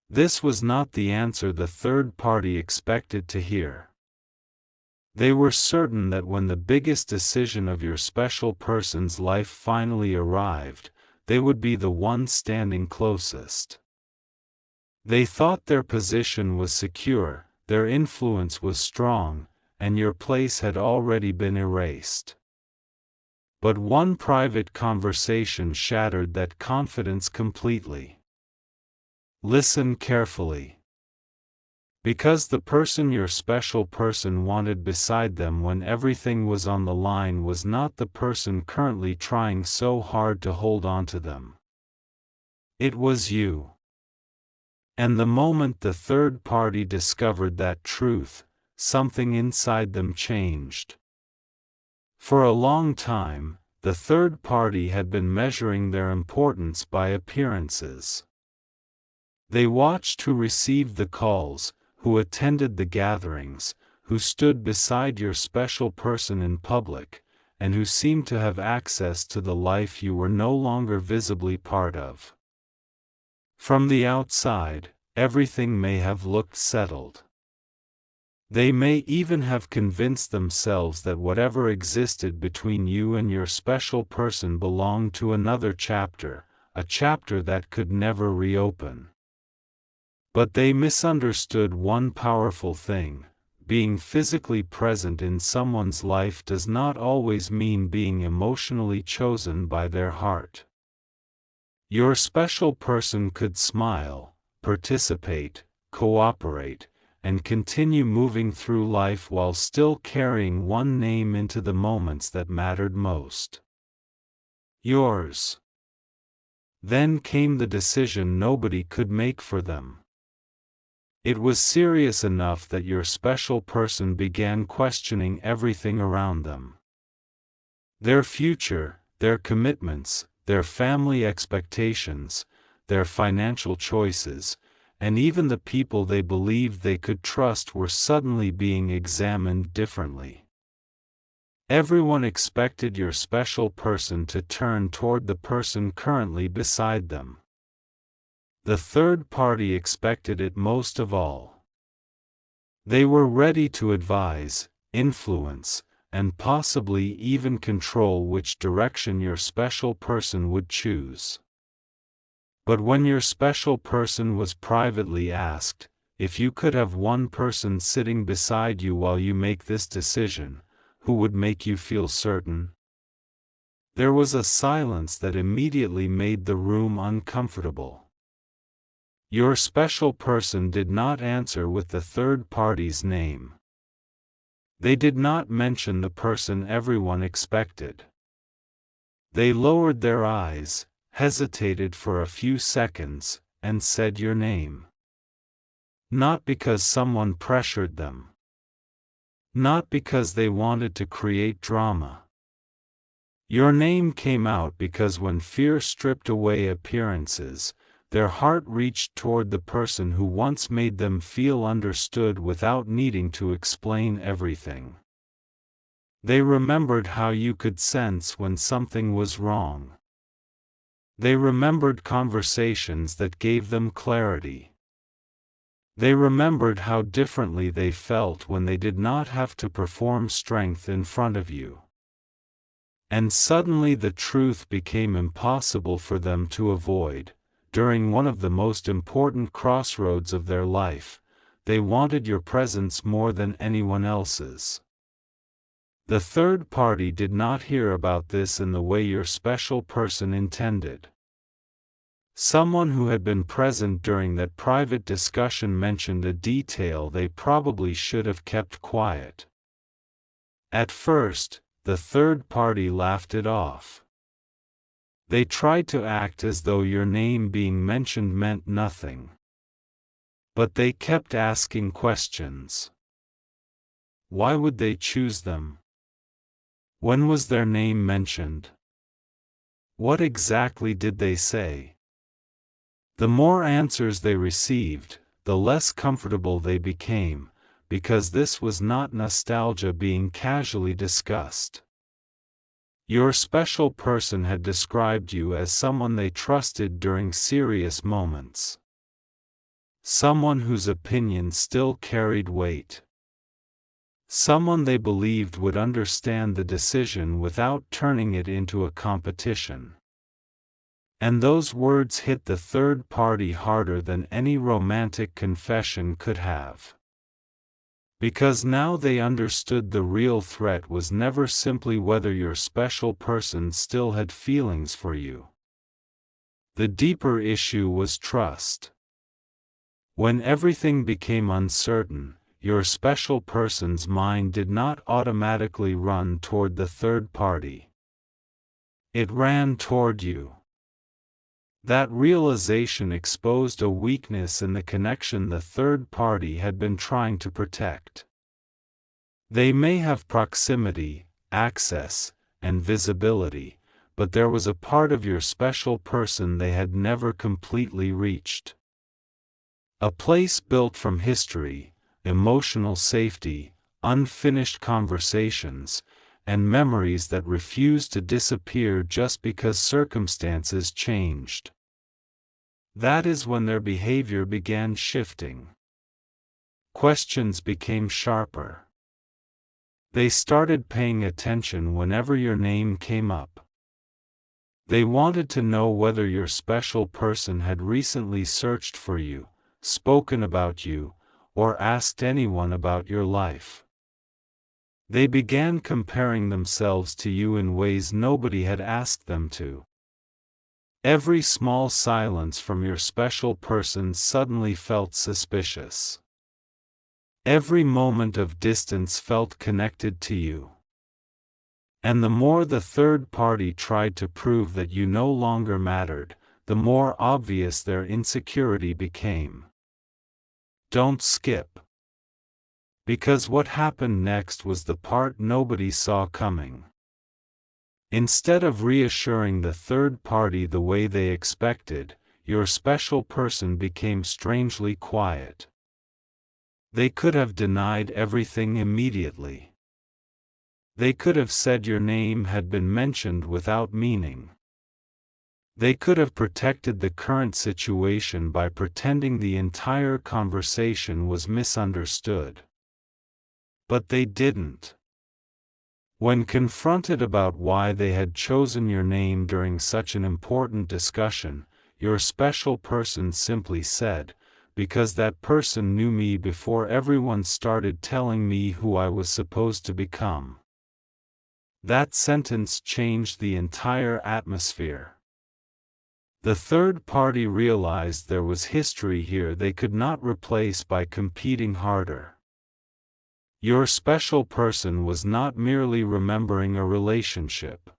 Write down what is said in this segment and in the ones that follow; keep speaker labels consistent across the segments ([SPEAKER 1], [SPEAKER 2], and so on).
[SPEAKER 1] This was not the answer the third party expected to hear. They were certain that when the biggest decision of your special person's life finally arrived, they would be the one standing closest. They thought their position was secure, their influence was strong, and your place had already been erased. But one private conversation shattered that confidence completely. Listen carefully. Because the person your special person wanted beside them when everything was on the line was not the person currently trying so hard to hold on to them. It was you. And the moment the third party discovered that truth, something inside them changed. For a long time, the third party had been measuring their importance by appearances. They watched who received the calls, who attended the gatherings, who stood beside your special person in public, and who seemed to have access to the life you were no longer visibly part of. From the outside, everything may have looked settled. They may even have convinced themselves that whatever existed between you and your special person belonged to another chapter, a chapter that could never reopen. But they misunderstood one powerful thing: being physically present in someone's life does not always mean being emotionally chosen by their heart. Your special person could smile, participate, cooperate, and continue moving through life while still carrying one name into the moments that mattered most. Yours. Then came the decision nobody could make for them. It was serious enough that your special person began questioning everything around them. Their future, their commitments, their family expectations, their financial choices, and even the people they believed they could trust were suddenly being examined differently. Everyone expected your special person to turn toward the person currently beside them. The third party expected it most of all. They were ready to advise, influence, and possibly even control which direction your special person would choose. But when your special person was privately asked, if you could have one person sitting beside you while you make this decision, who would make you feel certain? There was a silence that immediately made the room uncomfortable. Your special person did not answer with the third party's name. They did not mention the person everyone expected. They lowered their eyes, hesitated for a few seconds, and said your name. Not because someone pressured them. Not because they wanted to create drama. Your name came out because when fear stripped away appearances, their heart reached toward the person who once made them feel understood without needing to explain everything. They remembered how you could sense when something was wrong. They remembered conversations that gave them clarity. They remembered how differently they felt when they did not have to perform strength in front of you. And suddenly the truth became impossible for them to avoid. During one of the most important crossroads of their life, they wanted your presence more than anyone else's. The third party did not hear about this in the way your special person intended. Someone who had been present during that private discussion mentioned a detail they probably should have kept quiet. At first, the third party laughed it off. They tried to act as though your name being mentioned meant nothing. But they kept asking questions. Why would they choose them? When was their name mentioned? What exactly did they say? The more answers they received, the less comfortable they became, because this was not nostalgia being casually discussed. Your special person had described you as someone they trusted during serious moments. Someone whose opinion still carried weight. Someone they believed would understand the decision without turning it into a competition. And those words hit the third party harder than any romantic confession could have. Because now they understood the real threat was never simply whether your special person still had feelings for you. The deeper issue was trust. When everything became uncertain, your special person's mind did not automatically run toward the third party. It ran toward you. That realization exposed a weakness in the connection the third party had been trying to protect. They may have proximity, access, and visibility, but there was a part of your special person they had never completely reached. A place built from history, emotional safety, unfinished conversations, and memories that refused to disappear just because circumstances changed. That is when their behavior began shifting. Questions became sharper. They started paying attention whenever your name came up. They wanted to know whether your special person had recently searched for you, spoken about you, or asked anyone about your life. They began comparing themselves to you in ways nobody had asked them to. Every small silence from your special person suddenly felt suspicious. Every moment of distance felt connected to you. And the more the third party tried to prove that you no longer mattered, the more obvious their insecurity became. Don't skip. Because what happened next was the part nobody saw coming. Instead of reassuring the third party the way they expected, your special person became strangely quiet. They could have denied everything immediately. They could have said your name had been mentioned without meaning. They could have protected the current situation by pretending the entire conversation was misunderstood. But they didn't. When confronted about why they had chosen your name during such an important discussion, your special person simply said, "Because that person knew me before everyone started telling me who I was supposed to become." That sentence changed the entire atmosphere. The third party realized there was history here they could not replace by competing harder. Your special person was not merely remembering a relationship.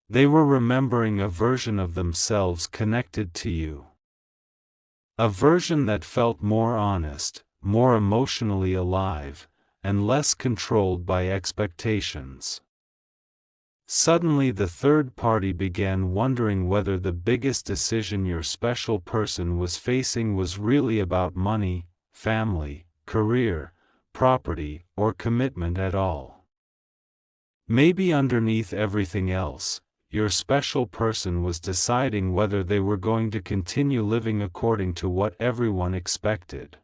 [SPEAKER 1] They were remembering a version of themselves connected to you. A version that felt more honest, more emotionally alive, and less controlled by expectations. Suddenly the third party began wondering whether the biggest decision your special person was facing was really about money, family, career, property, or commitment at all. Maybe underneath everything else, your special person was deciding whether they were going to continue living according to what everyone expected,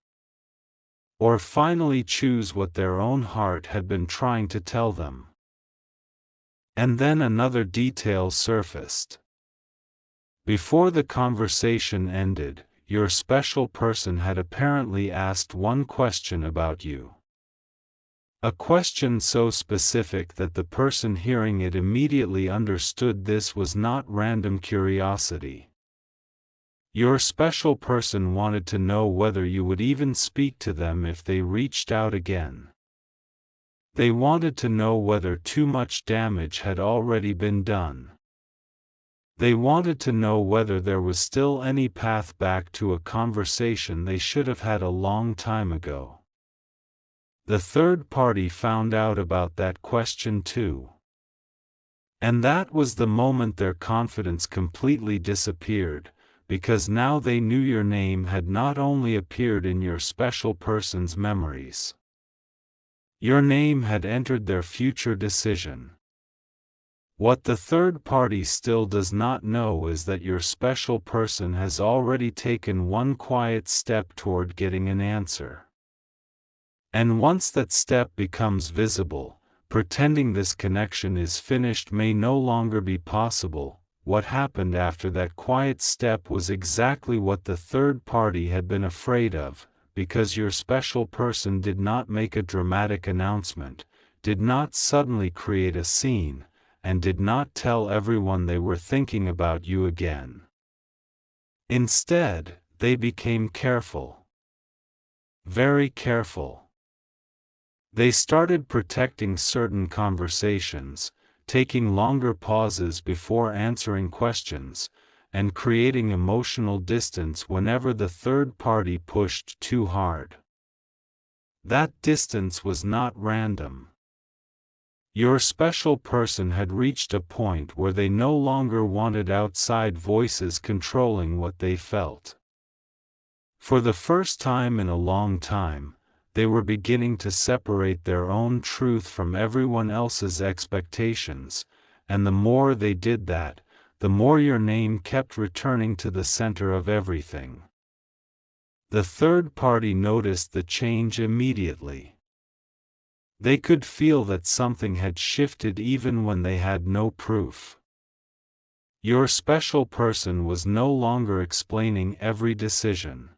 [SPEAKER 1] or finally choose what their own heart had been trying to tell them. And then another detail surfaced. Before the conversation ended, your special person had apparently asked one question about you. A question so specific that the person hearing it immediately understood this was not random curiosity. Your special person wanted to know whether you would even speak to them if they reached out again. They wanted to know whether too much damage had already been done. They wanted to know whether there was still any path back to a conversation they should have had a long time ago. The third party found out about that question too. And that was the moment their confidence completely disappeared, because now they knew your name had not only appeared in your special person's memories. Your name had entered their future decision. What the third party still does not know is that your special person has already taken one quiet step toward getting an answer. And once that step becomes visible, pretending this connection is finished may no longer be possible. What happened after that quiet step was exactly what the third party had been afraid of, because your special person did not make a dramatic announcement, did not suddenly create a scene, and did not tell everyone they were thinking about you again. Instead, they became careful. Very careful. They started protecting certain conversations, taking longer pauses before answering questions, and creating emotional distance whenever the third party pushed too hard. That distance was not random. Your special person had reached a point where they no longer wanted outside voices controlling what they felt. For the first time in a long time, they were beginning to separate their own truth from everyone else's expectations, and the more they did that, the more your name kept returning to the center of everything. The third party noticed the change immediately. They could feel that something had shifted even when they had no proof. Your special person was no longer explaining every decision.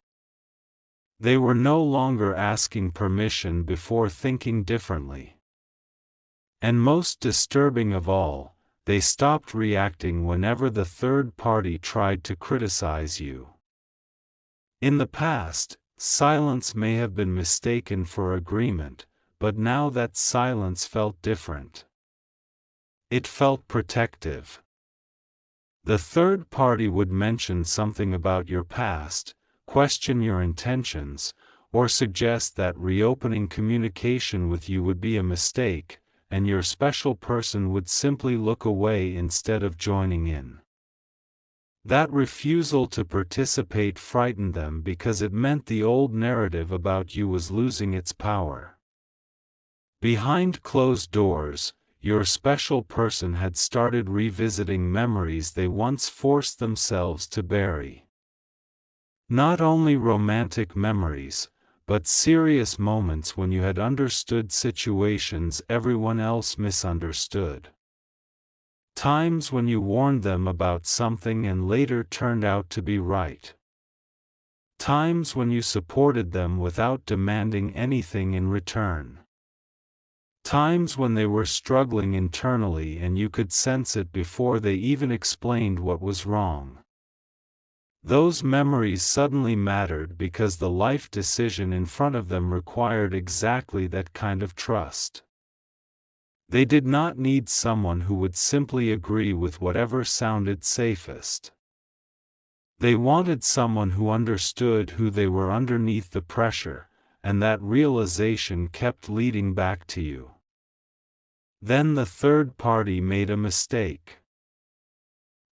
[SPEAKER 1] They were no longer asking permission before thinking differently. And most disturbing of all, they stopped reacting whenever the third party tried to criticize you. In the past, silence may have been mistaken for agreement, but now that silence felt different. It felt protective. The third party would mention something about your past, question your intentions, or suggest that reopening communication with you would be a mistake, and your special person would simply look away instead of joining in. That refusal to participate frightened them because it meant the old narrative about you was losing its power. Behind closed doors, your special person had started revisiting memories they once forced themselves to bury. Not only romantic memories, but serious moments when you had understood situations everyone else misunderstood. Times when you warned them about something and later turned out to be right. Times when you supported them without demanding anything in return. Times when they were struggling internally and you could sense it before they even explained what was wrong. Those memories suddenly mattered because the life decision in front of them required exactly that kind of trust. They did not need someone who would simply agree with whatever sounded safest. They wanted someone who understood who they were underneath the pressure, and that realization kept leading back to you. Then the third party made a mistake.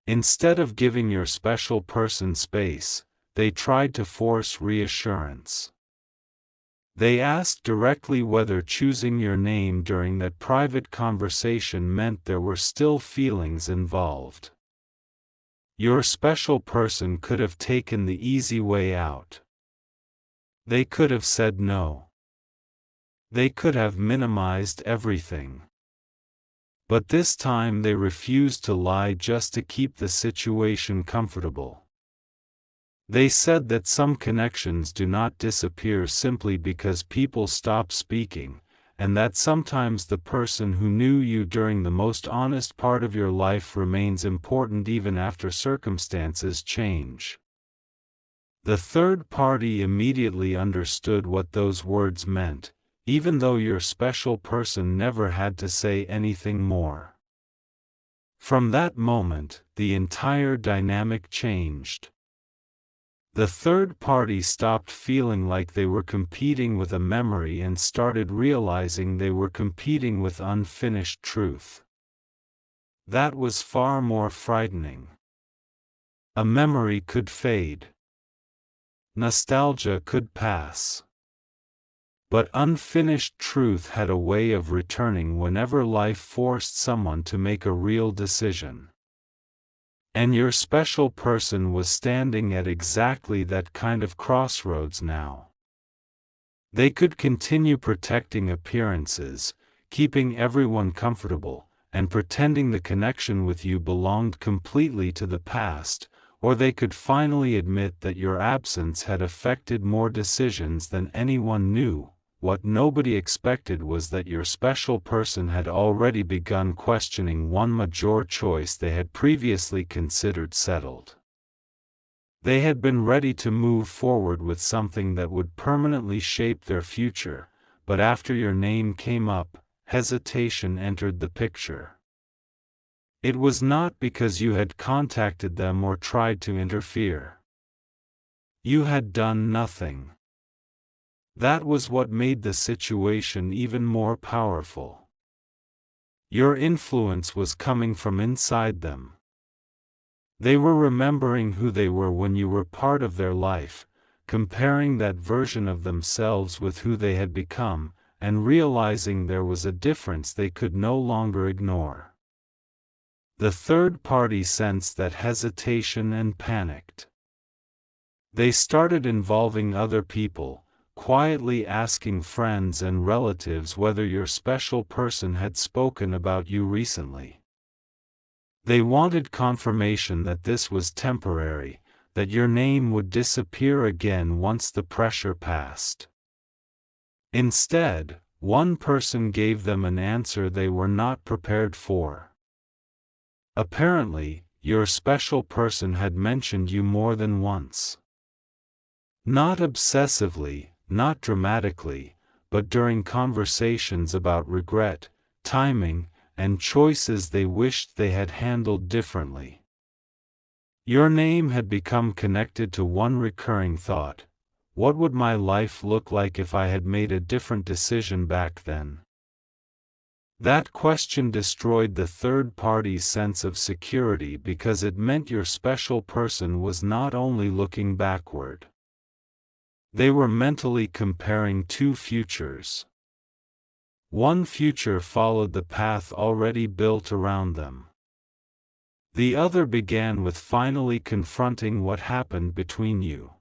[SPEAKER 1] Instead of giving your special person space, they tried to force reassurance. They asked directly whether choosing your name during that private conversation meant there were still feelings involved. Your special person could have taken the easy way out. They could have said no. They could have minimized everything. But this time they refused to lie just to keep the situation comfortable. They said that some connections do not disappear simply because people stop speaking, and that sometimes the person who knew you during the most honest part of your life remains important even after circumstances change. The third party immediately understood what those words meant, even though your special person never had to say anything more. From that moment, the entire dynamic changed. The third party stopped feeling like they were competing with a memory and started realizing they were competing with unfinished truth. That was far more frightening. A memory could fade. Nostalgia could pass. But unfinished truth had a way of returning whenever life forced someone to make a real decision. And your special person was standing at exactly that kind of crossroads now. They could continue protecting appearances, keeping everyone comfortable, and pretending the connection with you belonged completely to the past, or they could finally admit that your absence had affected more decisions than anyone knew. What nobody expected was that your special person had already begun questioning one major choice they had previously considered settled. They had been ready to move forward with something that would permanently shape their future, but after your name came up, hesitation entered the picture. It was not because you had contacted them or tried to interfere. You had done nothing. That was what made the situation even more powerful. Your influence was coming from inside them. They were remembering who they were when you were part of their life, comparing that version of themselves with who they had become, and realizing there was a difference they could no longer ignore. The third party sensed that hesitation and panicked. They started involving other people, quietly asking friends and relatives whether your special person had spoken about you recently. They wanted confirmation that this was temporary, that your name would disappear again once the pressure passed. Instead, one person gave them an answer they were not prepared for. Apparently, your special person had mentioned you more than once. Not obsessively, not dramatically, but during conversations about regret, timing, and choices they wished they had handled differently. Your name had become connected to one recurring thought: what would my life look like if I had made a different decision back then? That question destroyed the third party's sense of security because it meant your special person was not only looking backward. They were mentally comparing two futures. One future followed the path already built around them. The other began with finally confronting what happened between you.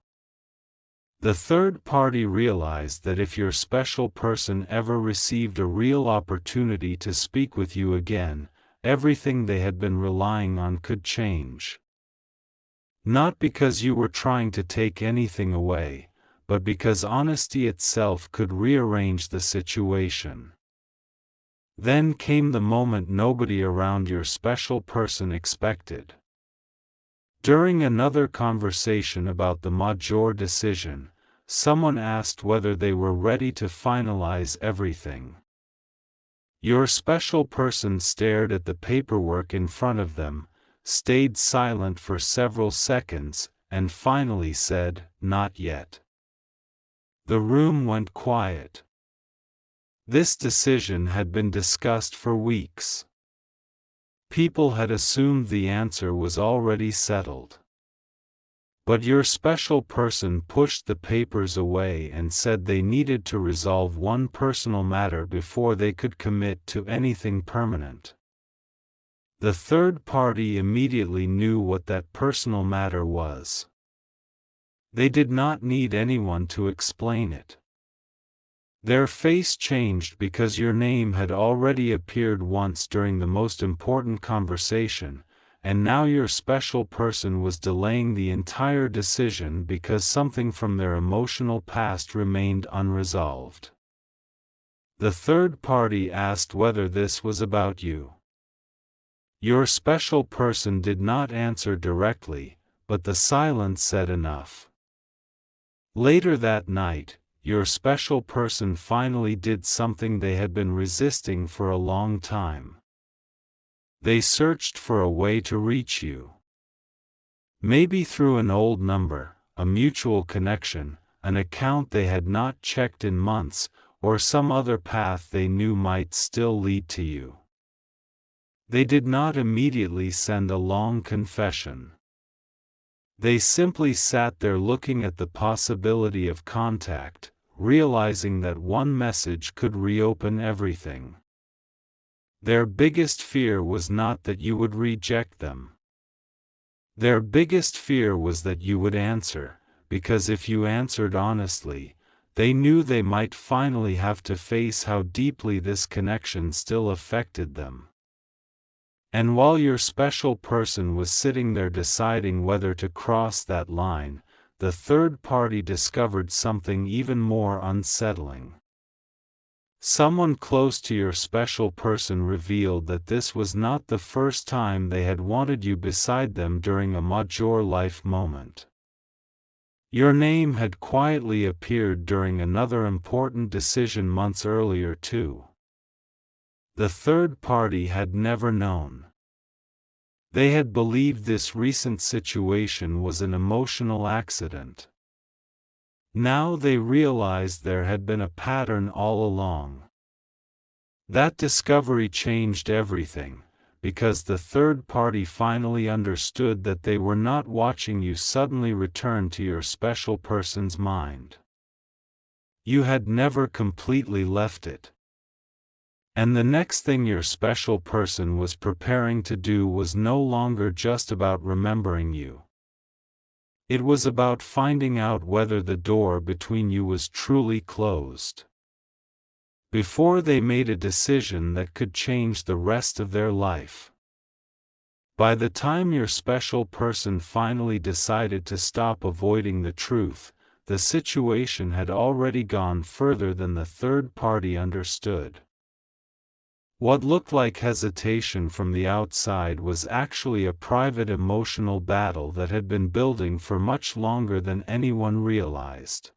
[SPEAKER 1] The third party realized that if your special person ever received a real opportunity to speak with you again, everything they had been relying on could change. Not because you were trying to take anything away, but because honesty itself could rearrange the situation. Then came the moment nobody around your special person expected. During another conversation about the major decision, someone asked whether they were ready to finalize everything. Your special person stared at the paperwork in front of them, stayed silent for several seconds, and finally said, "Not yet." The room went quiet. This decision had been discussed for weeks. People had assumed the answer was already settled. But your special person pushed the papers away and said they needed to resolve one personal matter before they could commit to anything permanent. The third party immediately knew what that personal matter was. They did not need anyone to explain it. Their face changed because your name had already appeared once during the most important conversation, and now your special person was delaying the entire decision because something from their emotional past remained unresolved. The third party asked whether this was about you. Your special person did not answer directly, but the silence said enough. Later that night, your special person finally did something they had been resisting for a long time. They searched for a way to reach you. Maybe through an old number, a mutual connection, an account they had not checked in months, or some other path they knew might still lead to you. They did not immediately send a long confession. They simply sat there looking at the possibility of contact, realizing that one message could reopen everything. Their biggest fear was not that you would reject them. Their biggest fear was that you would answer, because if you answered honestly, they knew they might finally have to face how deeply this connection still affected them. And while your special person was sitting there deciding whether to cross that line, the third party discovered something even more unsettling. Someone close to your special person revealed that this was not the first time they had wanted you beside them during a major life moment. Your name had quietly appeared during another important decision months earlier too. The third party had never known. They had believed this recent situation was an emotional accident. Now they realized there had been a pattern all along. That discovery changed everything, because the third party finally understood that they were not watching you suddenly return to your special person's mind. You had never completely left it. And the next thing your special person was preparing to do was no longer just about remembering you. It was about finding out whether the door between you was truly closed. Before they made a decision that could change the rest of their life. By the time your special person finally decided to stop avoiding the truth, the situation had already gone further than the third party understood. What looked like hesitation from the outside was actually a private emotional battle that had been building for much longer than anyone realized.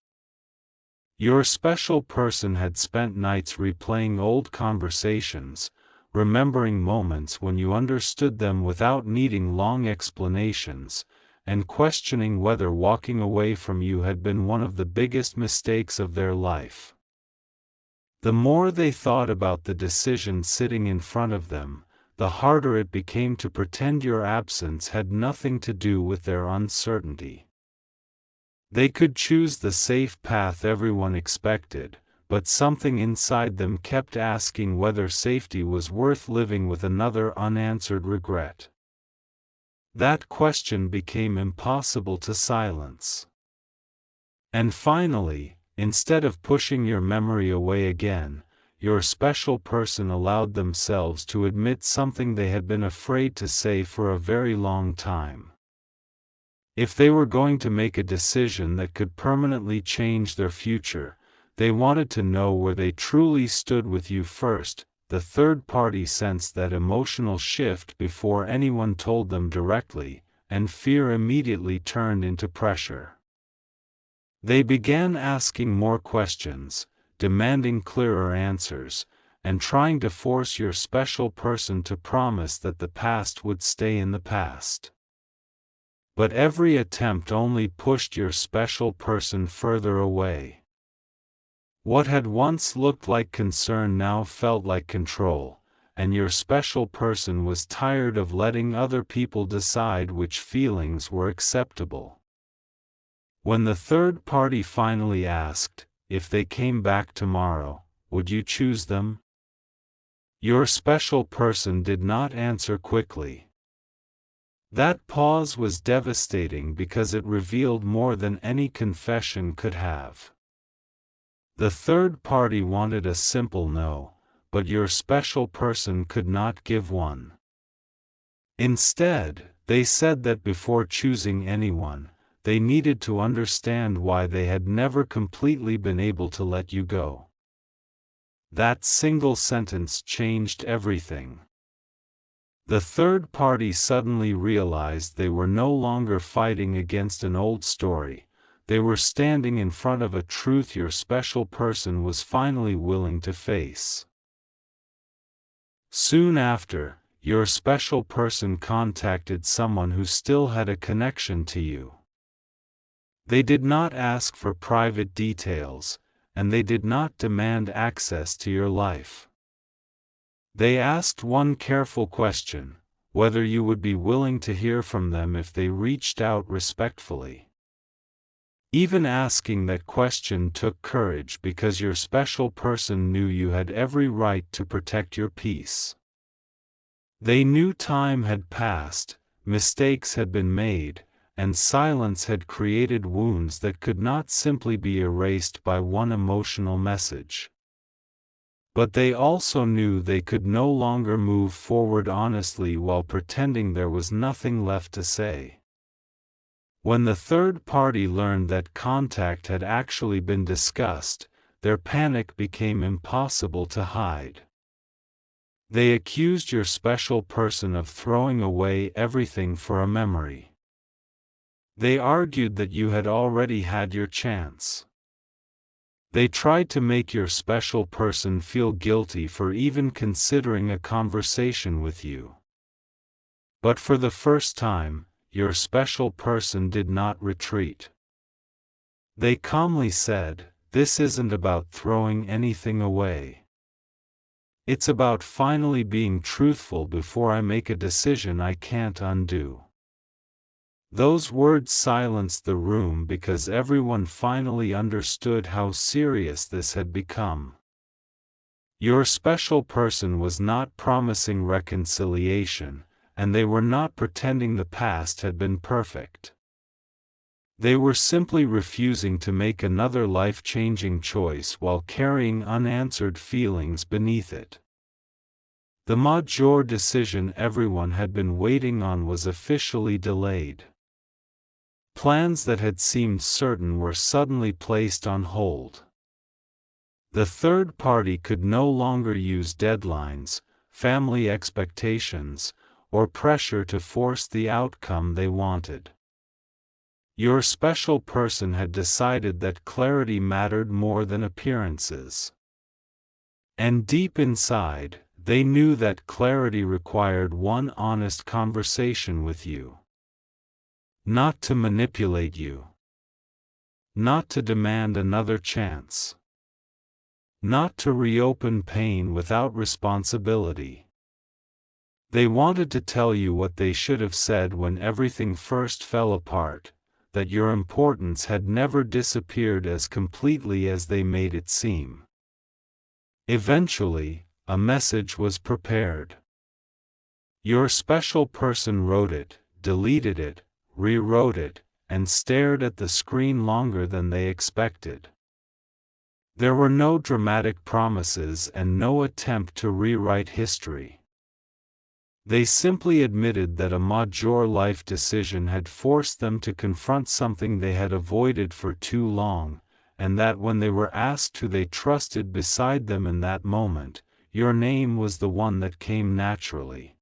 [SPEAKER 1] Your special person had spent nights replaying old conversations, remembering moments when you understood them without needing long explanations, and questioning whether walking away from you had been one of the biggest mistakes of their life. The more they thought about the decision sitting in front of them, the harder it became to pretend your absence had nothing to do with their uncertainty. They could choose the safe path everyone expected, but something inside them kept asking whether safety was worth living with another unanswered regret. That question became impossible to silence. And finally, instead of pushing your memory away again, your special person allowed themselves to admit something they had been afraid to say for a very long time. If they were going to make a decision that could permanently change their future, they wanted to know where they truly stood with you first. The third party sensed that emotional shift before anyone told them directly, and fear immediately turned into pressure. They began asking more questions, demanding clearer answers, and trying to force your special person to promise that the past would stay in the past. But every attempt only pushed your special person further away. What had once looked like concern now felt like control, and your special person was tired of letting other people decide which feelings were acceptable. When the third party finally asked, if they came back tomorrow, would you choose them? Your special person did not answer quickly. That pause was devastating because it revealed more than any confession could have. The third party wanted a simple no, but your special person could not give one. Instead, they said that before choosing anyone, they needed to understand why they had never completely been able to let you go. That single sentence changed everything. The third party suddenly realized they were no longer fighting against an old story, they were standing in front of a truth your special person was finally willing to face. Soon after, your special person contacted someone who still had a connection to you. They did not ask for private details, and they did not demand access to your life. They asked one careful question, whether you would be willing to hear from them if they reached out respectfully. Even asking that question took courage because your special person knew you had every right to protect your peace. They knew time had passed, mistakes had been made, and silence had created wounds that could not simply be erased by one emotional message. But they also knew they could no longer move forward honestly while pretending there was nothing left to say. When the third party learned that contact had actually been discussed, their panic became impossible to hide. They accused your special person of throwing away everything for a memory. They argued that you had already had your chance. They tried to make your special person feel guilty for even considering a conversation with you. But for the first time, your special person did not retreat. They calmly said, "This isn't about throwing anything away. It's about finally being truthful before I make a decision I can't undo." Those words silenced the room because everyone finally understood how serious this had become. Your special person was not promising reconciliation, and they were not pretending the past had been perfect. They were simply refusing to make another life-changing choice while carrying unanswered feelings beneath it. The major decision everyone had been waiting on was officially delayed. Plans that had seemed certain were suddenly placed on hold. The third party could no longer use deadlines, family expectations, or pressure to force the outcome they wanted. Your special person had decided that clarity mattered more than appearances. And deep inside, they knew that clarity required one honest conversation with you. Not to manipulate you. Not to demand another chance. Not to reopen pain without responsibility. They wanted to tell you what they should have said when everything first fell apart, that your importance had never disappeared as completely as they made it seem. Eventually, a message was prepared. Your special person wrote it, deleted it, rewrote it, and stared at the screen longer than they expected. There were no dramatic promises and no attempt to rewrite history. They simply admitted that a major life decision had forced them to confront something they had avoided for too long, and that when they were asked who they trusted beside them in that moment, your name was the one that came naturally.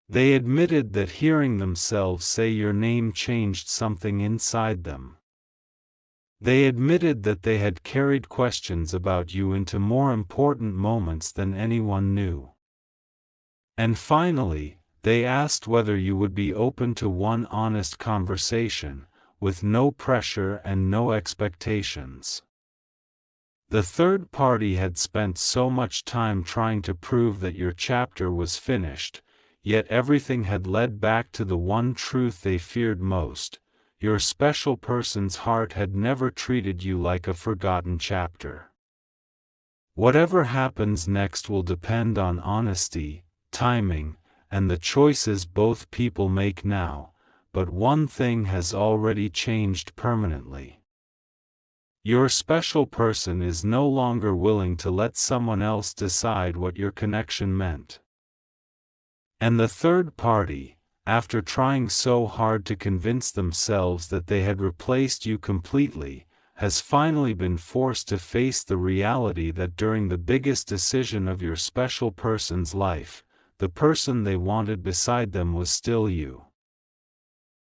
[SPEAKER 1] They admitted that hearing themselves say your name changed something inside them. They admitted that they had carried questions about you into more important moments than anyone knew. And finally, they asked whether you would be open to one honest conversation, with no pressure and no expectations. The third party had spent so much time trying to prove that your chapter was finished, yet everything had led back to the one truth they feared most: your special person's heart had never treated you like a forgotten chapter. Whatever happens next will depend on honesty, timing, and the choices both people make now, but one thing has already changed permanently. Your special person is no longer willing to let someone else decide what your connection meant. And the third party, after trying so hard to convince themselves that they had replaced you completely, has finally been forced to face the reality that during the biggest decision of your special person's life, the person they wanted beside them was still you.